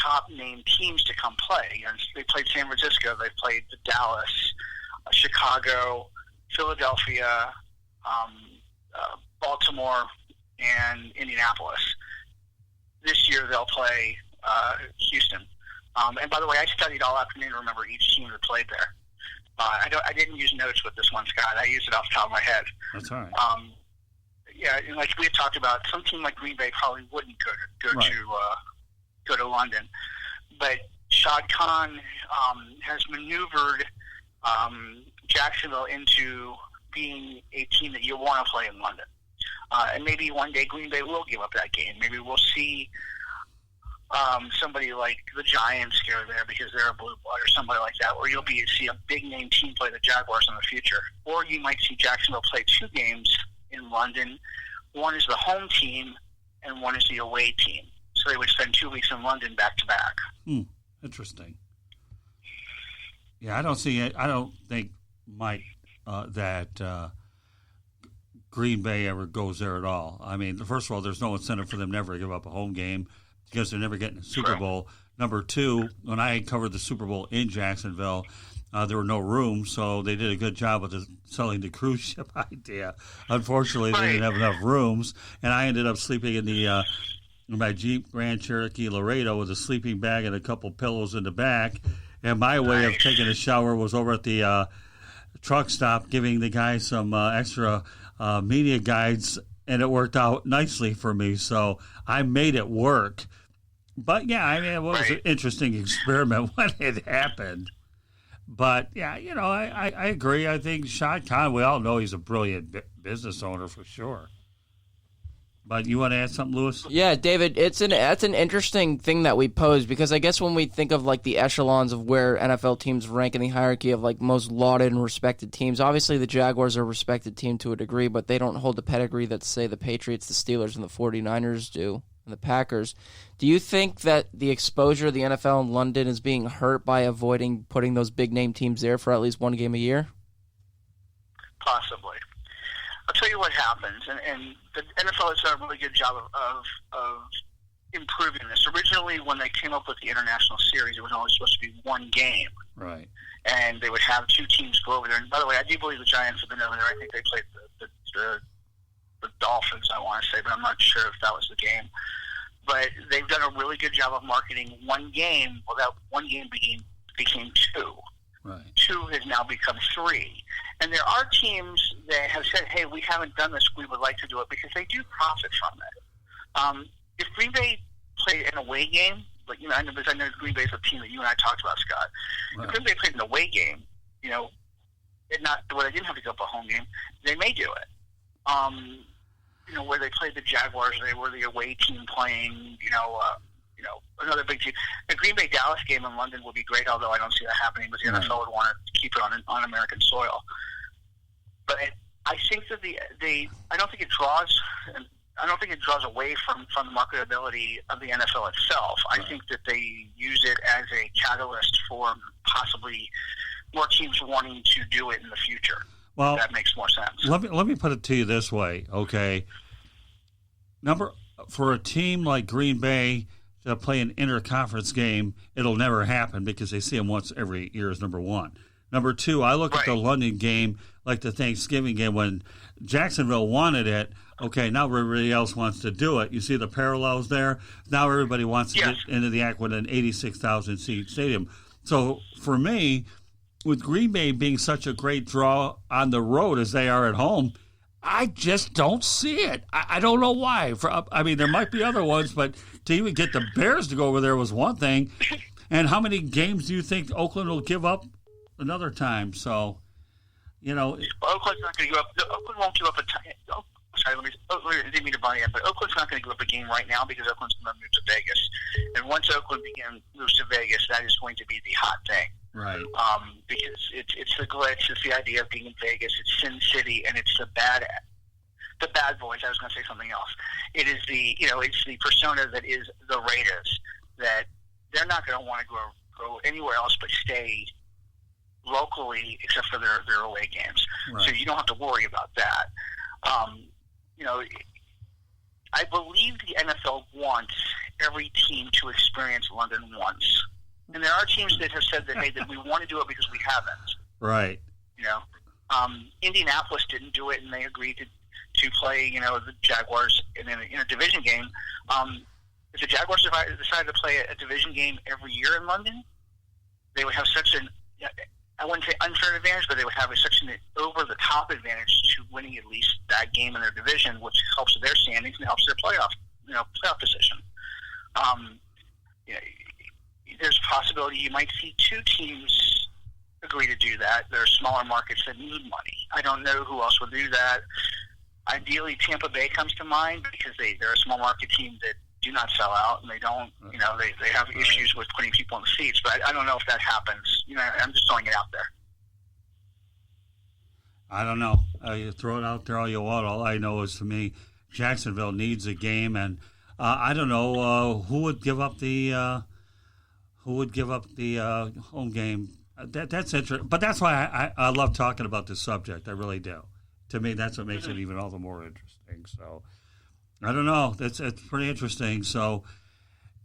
top name teams to come play. You know, they played San Francisco, they played Dallas, Chicago, Philadelphia, Baltimore, and Indianapolis. This year they'll play Houston. And by the way, I studied all afternoon to remember each team that played there. I didn't use notes with this one, Scott. I used it off the top of my head. That's all right. Yeah, and like we had talked about, some team like Green Bay probably wouldn't go to London, but Shad Khan has maneuvered Jacksonville into being a team that you want to play in London. And maybe one day Green Bay will give up that game. Maybe we'll see somebody like the Giants go there because they're a blue blood or somebody like that, or you'll see a big-name team play the Jaguars in the future. Or you might see Jacksonville play two games in London. One is the home team, and one is the away team. So they would spend 2 weeks in London back-to-back. Interesting. Yeah, I don't think, Mike, that Green Bay ever goes there at all. I mean, first of all, there's no incentive for them never to give up a home game because they're never getting a Super Bowl. Number two, when I covered the Super Bowl in Jacksonville, there were no rooms, so they did a good job with selling the cruise ship idea. Unfortunately, they didn't have enough rooms, and I ended up sleeping in my Jeep Grand Cherokee Laredo with a sleeping bag and a couple pillows in the back. And my way of taking a shower was over at the truck stop, giving the guy some extra media guides, and it worked out nicely for me. So I made it work. But, yeah, I mean, it was an interesting experiment when it happened. But, yeah, you know, I agree. I think Shad Khan, we all know he's a brilliant business owner for sure. But you want to add something, Lewis? Yeah, David, that's an interesting thing that we pose, because I guess when we think of like the echelons of where NFL teams rank in the hierarchy of like most lauded and respected teams, obviously the Jaguars are a respected team to a degree, but they don't hold the pedigree that, say, the Patriots, the Steelers, and the 49ers do, and the Packers. Do you think that the exposure of the NFL in London is being hurt by avoiding putting those big-name teams there for at least one game a year? Possibly. I'll tell you what happens, and the NFL has done a really good job of improving this. Originally, when they came up with the international series, it was only supposed to be one game. Right. And they would have two teams go over there. And by the way, I do believe the Giants have been over there. I think they played the Dolphins, I want to say, but I'm not sure if that was the game. But they've done a really good job of marketing one game. Well, that one game became two. Right. Two has now become three. And there are teams that have said, hey, we haven't done this, we would like to do it, because they do profit from it. If Green Bay played an away game, like, you know, I know Green Bay is a team that you and I talked about, Scott. Right. If Green Bay played an away game, you know, they didn't have to go up a home game, they may do it. You know, where they played the Jaguars, they were the away team playing, another big team. The Green Bay-Dallas game in London would be great, although I don't see that happening, but the NFL would want to keep it on American soil. But I think that I don't think it draws away from the marketability of the NFL itself. Right. I think that they use it as a catalyst for possibly more teams wanting to do it in the future. Well, that makes more sense. Let me put it to you this way, okay? For a team like Green Bay to play an interconference game, it'll never happen because they see them once every year as number one. Number two, I look at the London game like the Thanksgiving game when Jacksonville wanted it. Okay, now everybody else wants to do it. You see the parallels there? Now everybody wants to get into the act with an 86,000-seat stadium. So for me, with Green Bay being such a great draw on the road as they are at home, I just don't see it. I don't know why. There might be other ones, but to even get the Bears to go over there was one thing. And how many games do you think Oakland will give up another time? So, you know. Well, Oakland's not going to give up. Oakland won't give up a time. Sorry, I didn't mean to buy in, but Oakland's not going to give up a game right now because Oakland's going to move to Vegas. And once Oakland moves to Vegas, that is going to be the hot thing. Right. Because it's the glitch, it's the idea of being in Vegas, it's Sin City, and it's the bad boys. I was going to say something else. It is it's the persona that is the Raiders, that they're not going to want to go anywhere else but stay locally, except for their away games. Right. So you don't have to worry about that. I believe the NFL wants every team to experience London once. And there are teams that have said that, hey, that we want to do it because we haven't. Right. You know, Indianapolis didn't do it, and they agreed to play, you know, the Jaguars in a division game. If the Jaguars decided to play a division game every year in London, they would have such an, I wouldn't say unfair advantage, but they would have such an over-the-top advantage to winning at least that game in their division, which helps their standings and helps their playoff position. You know, there's a possibility you might see two teams agree to do that. There are smaller markets that need money. I don't know who else would do that. Ideally, Tampa Bay comes to mind because they're a small market team that do not sell out, and they don't, you know, they have issues with putting people in the seats. But I don't know if that happens. You know, I'm just throwing it out there. I don't know. You throw it out there all you want. All I know is, to me, Jacksonville needs a game, and I don't know who would give up the home game. That's interesting, but that's why I love talking about this subject. I really do. To me, that's what makes it even all the more interesting. So, I don't know. It's pretty interesting. So,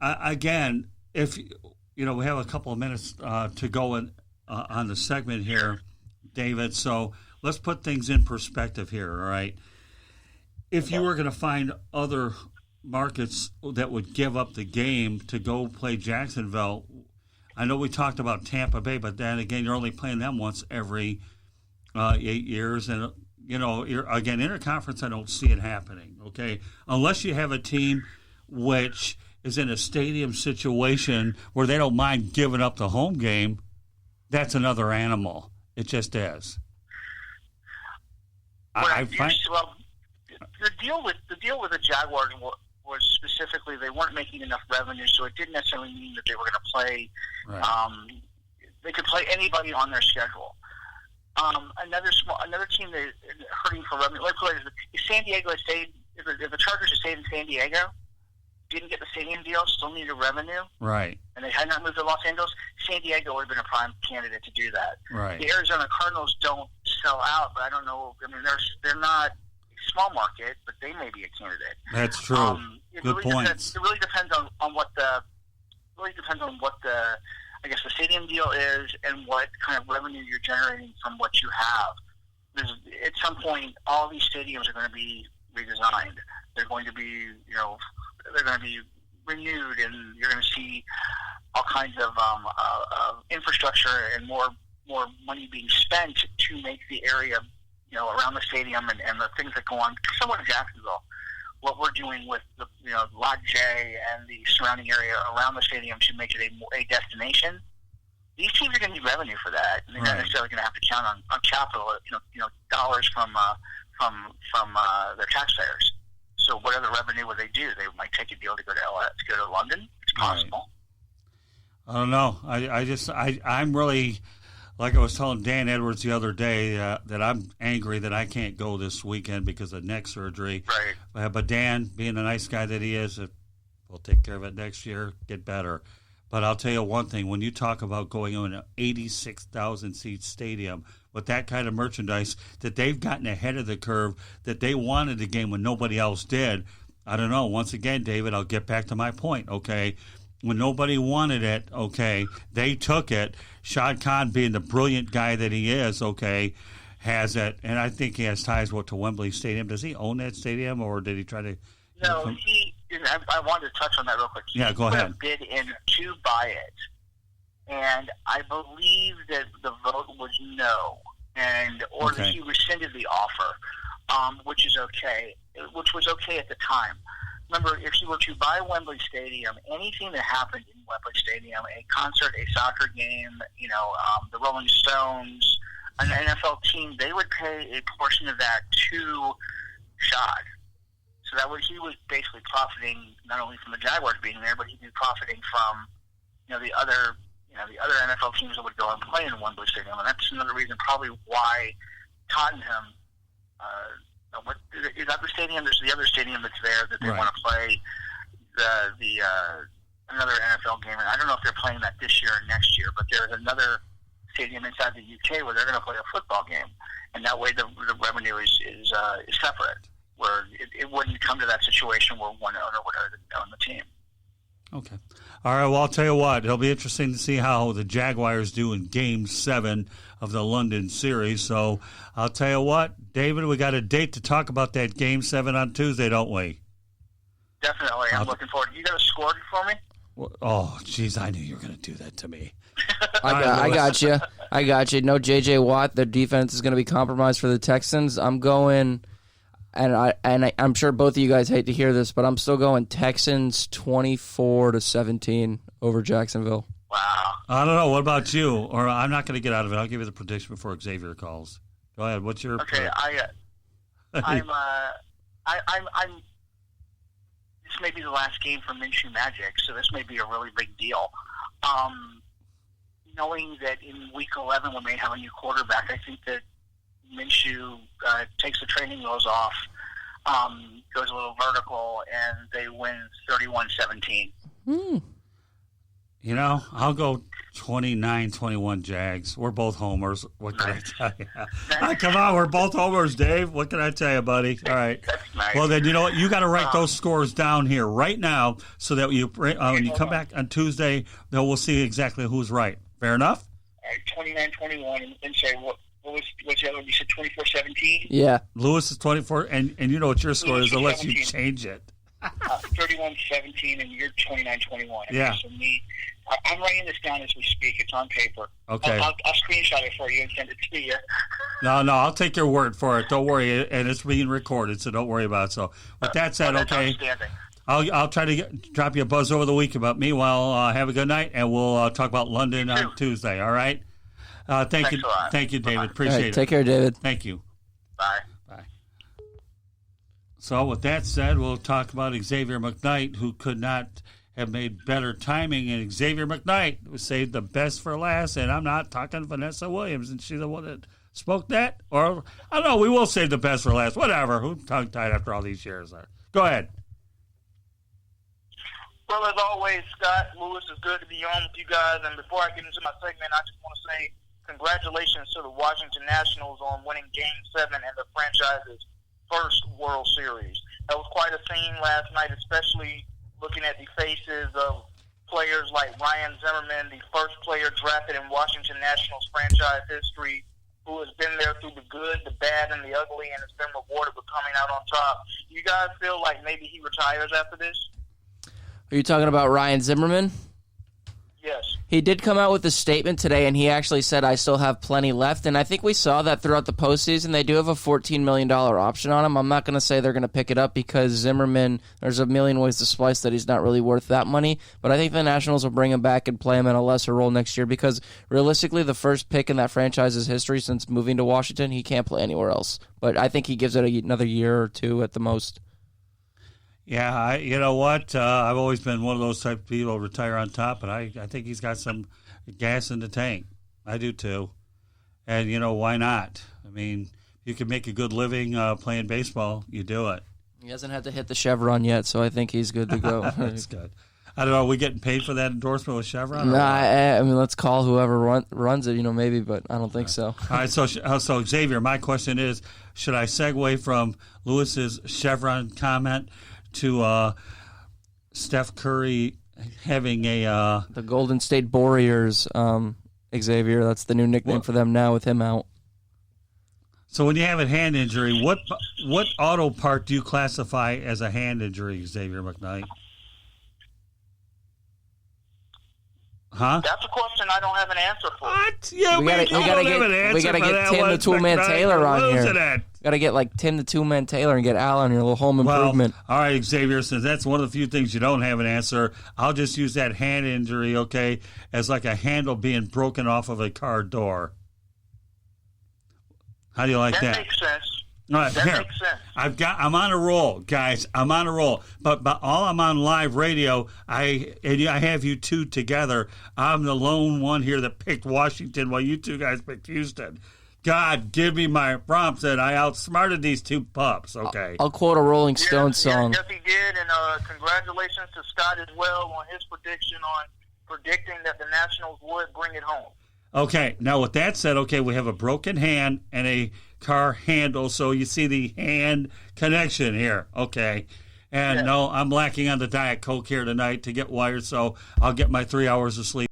again, if you know, we have a couple of minutes to go on the segment here, David. So let's put things in perspective here. All right. If you were going to find other markets that would give up the game to go play Jacksonville, I know we talked about Tampa Bay, but then again, you're only playing them once every 8 years, and you know, again, interconference, I don't see it happening. Okay, unless you have a team which is in a stadium situation where they don't mind giving up the home game, that's another animal. It just is. The deal with the Jaguars was specifically they weren't making enough revenue, so it didn't necessarily mean that they were going to play. Right. They could play anybody on their schedule. Another team that is hurting for revenue. Like, if San Diego had stayed, if the Chargers had stayed in San Diego, didn't get the stadium deal, still needed revenue, right? And they had not moved to Los Angeles, San Diego would have been a prime candidate to do that. Right. The Arizona Cardinals don't sell out, but I don't know. I mean, they're not a small market, but they may be a candidate. That's true. Good point. It really depends on what the I guess the stadium deal is and what kind of revenue you're generating from what you have. At some point, all these stadiums are going to be redesigned. They're going to be, they're going to be renewed, and you're going to see all kinds of infrastructure and more money being spent to make the area, around the stadium and the things that go on. Somewhat in Jacksonville, what we're doing with the Lot J and the surrounding area around the stadium to make it a destination. These teams are going to need revenue for that, and they're not necessarily going to have to count on capital, dollars from their taxpayers. So whatever revenue would they do? They might take a deal to go to London. It's possible. Right. I don't know. I'm really, like I was telling Dan Edwards the other day, that I'm angry that I can't go this weekend because of neck surgery. Right. But Dan, being the nice guy that he is, we'll take care of it next year, get better. But I'll tell you one thing, when you talk about going in an 86,000-seat stadium with that kind of merchandise, that they've gotten ahead of the curve, that they wanted the game when nobody else did, I don't know. Once again, David, I'll get back to my point, okay? When nobody wanted it, okay, they took it. Shad Khan, being the brilliant guy that he is, okay, has it. And I think he has ties to Wembley Stadium. Does he own that stadium, or did he try to... No, I wanted to touch on that real quick. Yeah, go ahead. He put a bid in to buy it, and I believe that the vote was no, or that he rescinded the offer, which was okay at the time. Remember, if you were to buy Wembley Stadium, anything that happened in Wembley Stadium, a concert, a soccer game, the Rolling Stones, an NFL team, they would pay a portion of that to Shad. So he was basically profiting not only from the Jaguars being there, but he'd be profiting from, the other NFL teams that would go and play in Wembley Stadium, and that's another reason probably why Tottenham. Is that the stadium? There's the other stadium that's there that they want to play another NFL game, and I don't know if they're playing that this year or next year, but there's another stadium inside the UK where they're going to play a football game, and that way the revenue is separate, where it wouldn't come to that situation where one owner would own the team. Okay. All right, well, I'll tell you what. It'll be interesting to see how the Jaguars do in Game 7 of the London series. So I'll tell you what, David, we got a date to talk about that Game 7 on Tuesday, don't we? Definitely. I'm looking forward. You got a score for me? Oh, jeez, I knew you were going to do that to me. I got you. I got you. No J.J. Watt. Their defense is going to be compromised for the Texans. I'm going, and I'm sure both of you guys hate to hear this, but I'm still going Texans 24-17 over Jacksonville. Wow. I don't know. What about you? Or I'm not going to get out of it. I'll give you the prediction before Xavier calls. Go ahead. What's your? Okay. I'm. This may be the last game for Minshew Magic, so this may be a really big deal. Knowing that in Week 11 we may have a new quarterback, I think that Minshew takes the training wheels off, goes a little vertical, and they win 31-17. You know, I'll go 29-21 Jags. We're both homers. What can I tell you? Come on, we're both homers, Dave. What can I tell you, buddy? All right. That's nice. Well, then, you know what? You got to write those scores down here right now so that when you come back on Tuesday, then we'll see exactly who's right. Fair enough? All right, 29-21. And say, what's the other one? You said 24-17? Yeah. Lewis is 24, and you know what your score is unless you change it. 31-17, and you're 29-21. Yeah. So I'm writing this down as we speak. It's on paper. Okay. I'll screenshot it for you and send it to you. No, I'll take your word for it. Don't worry, and it's being recorded, so don't worry about it. So, with that said, okay, I'll try to drop you a buzz over the week about me. Meanwhile, have a good night, and we'll talk about London on Tuesday. All right. Thank you, David. Bye-bye. Appreciate it. Take care, David. Thank you. Bye. So, with that said, we'll talk about Xavier McKnight, who could not have made better timing. And Xavier McKnight was saved the best for last. And I'm not talking Vanessa Williams, and she's the one that spoke that. Or, I don't know, we will save the best for last. Whatever. Who's tongue-tied after all these years? Go ahead. Well, as always, Scott, Lewis, is good to be on with you guys. And before I get into my segment, I just want to say congratulations to the Washington Nationals on winning Game 7 and the franchise's first World Series. That was quite a scene last night, especially looking at the faces of players like Ryan Zimmerman, the first player drafted in Washington Nationals franchise history, who has been there through the good, the bad, and the ugly, and has been rewarded with coming out on top. You guys feel like maybe he retires after this? Are you talking about Ryan Zimmerman? Yes. He did come out with a statement today, and he actually said, I still have plenty left. And I think we saw that throughout the postseason. They do have a $14 million option on him. I'm not going to say they're going to pick it up because Zimmerman, there's a million ways to splice that he's not really worth that money. But I think the Nationals will bring him back and play him in a lesser role next year because realistically, the first pick in that franchise's history since moving to Washington, he can't play anywhere else. But I think he gives it another year or two at the most. Yeah, you know what? I've always been one of those type of people who retire on top, and I think he's got some gas in the tank. I do too. And, you know, why not? I mean, you can make a good living playing baseball. You do it. He hasn't had to hit the Chevron yet, so I think he's good to go. That's good. I don't know. Are we getting paid for that endorsement with Chevron? Nah, I mean, let's call whoever runs it, maybe, but I don't think so. All right, so Xavier, my question is, should I segue from Lewis's Chevron comment to Steph Curry having the Golden State Warriors, Xavier. That's the new nickname for them now with him out. So when you have a hand injury, what auto part do you classify as a hand injury, Xavier McKnight? Huh? That's a question I don't have an answer for. What? Yeah, we gotta get Tim the Toolman Taylor on here. Got to get like Tim the Toolman Taylor and get Al on your little home improvement. All right, Xavier, since that's one of the few things you don't have an answer, I'll just use that hand injury, okay, as like a handle being broken off of a car door. How do you like that? That makes sense. All right, that makes sense. I'm on a roll, guys. I'm on a roll. But all I'm on live radio, I have you two together. I'm the lone one here that picked Washington while you two guys picked Houston. God, give me my prompts that I outsmarted these two pups, okay? I'll quote a Rolling Stones song. Yes, he did, and congratulations to Scott as well on his prediction on predicting that the Nationals would bring it home. Okay, now with that said, okay, we have a broken hand and a car handle, so you see the hand connection here, okay? And no, I'm lacking on the Diet Coke here tonight to get wired, so I'll get my 3 hours of sleep.